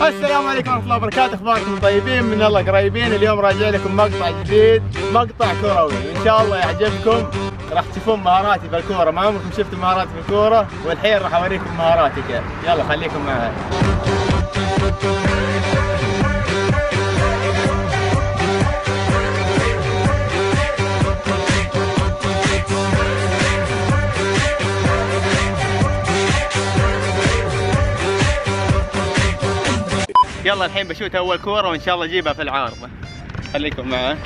السلام عليكم ورحمة الله وبركاته، اخباركم طيبين؟ من الله قريبين. اليوم راجع لكم مقطع جديد، مقطع كروي ان شاء الله يعجبكم. راح تشوفون مهاراتي في الكورة، ما عمركم شفتوا مهاراتي في الكورة، والحين راح اوريكم مهاراتي كيف. يلا خليكم معي. يلا الحين بشوت اول كورة وان شاء الله اجيبها في العارضة. خليكم معي.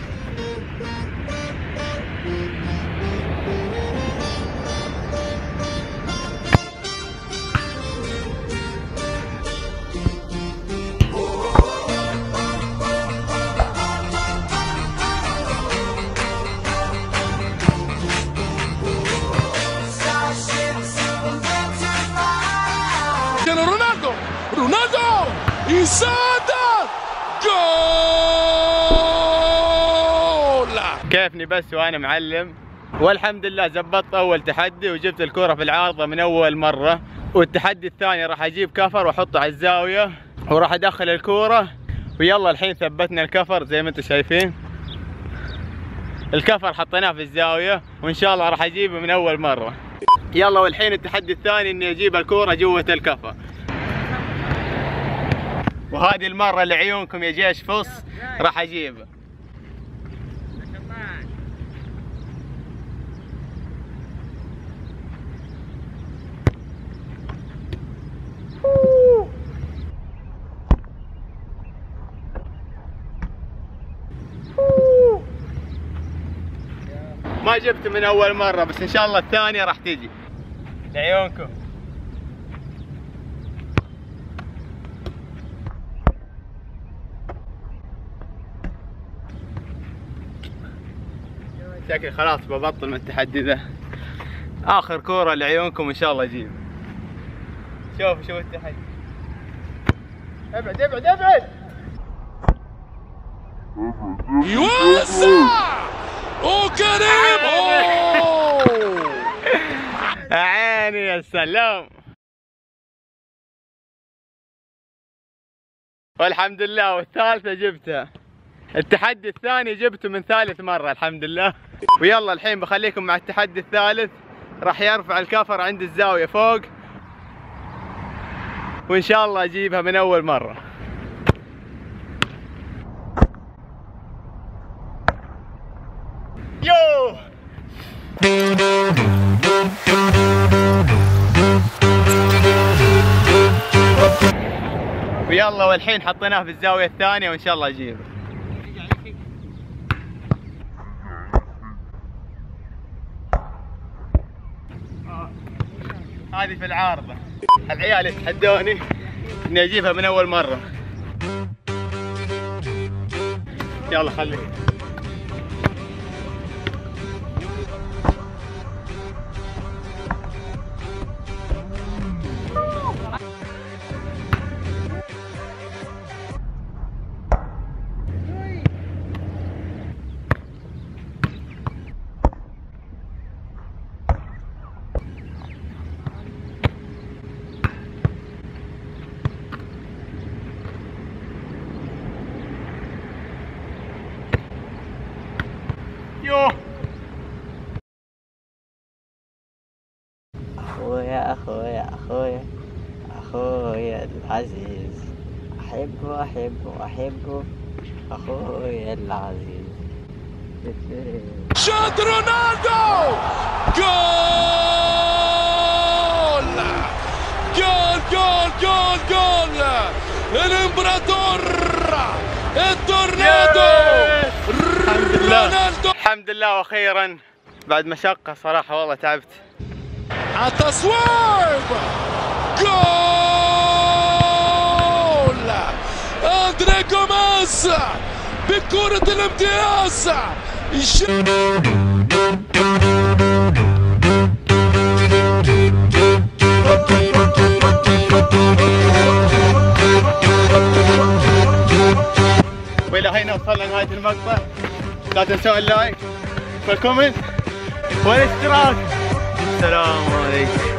رونالدو يسدد جول. كيفني بس وانا معلم، والحمد لله زبطت اول تحدي وجبت الكرة في العارضة من اول مرة. والتحدي الثاني راح اجيب كفر واحطه على الزاوية وراح ادخل الكرة. ويلا الحين ثبتنا الكفر زي ما انتم شايفين، الكفر حطيناه في الزاوية وان شاء الله راح اجيبه من اول مرة. يلا والحين التحدي الثاني اني اجيب الكرة جوة الكفر، وهذه المرة لعيونكم يا جيش فص راح اجيبه. ما جبته من اول مرة، بس ان شاء الله الثانية راح تجي لعيونكم. شكلي خلاص ببطل من التحدي ذا. اخر كورة لعيونكم ان شاء الله اجيب. شوفوا التحدي. ابعد ابعد ابعد. يوسع وكريم. عيني يا سلام. والحمد لله والثالثة جبتها. التحدي الثاني جبته من ثالث مرة الحمد لله. ويلا الحين بخليكم مع التحدي الثالث. راح يرفع الكفر عند الزاوية فوق وإن شاء الله أجيبها من أول مرة. يو ويلا والحين حطيناه في الزاوية الثانية وإن شاء الله أجيبه. هذه في العارضة. العيال يتحدوني اني اجيبها من اول مرة. يلا خليك. يوه أخويا أخويا أخويا أخويا العزيز، أحبه أحبه أحبه أخويا العزيز. شوت رونالدو جول جول جول جول جول. الامبراطور التورنادو رونالدو. الحمد لله واخيرا بعد مشقة صراحة والله تعبت. التصويب جول. أندري جوميز بكرة الامتياز. والى هنا وصلنا لنهاية المقطع. لا تنسوا اللايك والكومنت والاشتراك. السلام عليكم.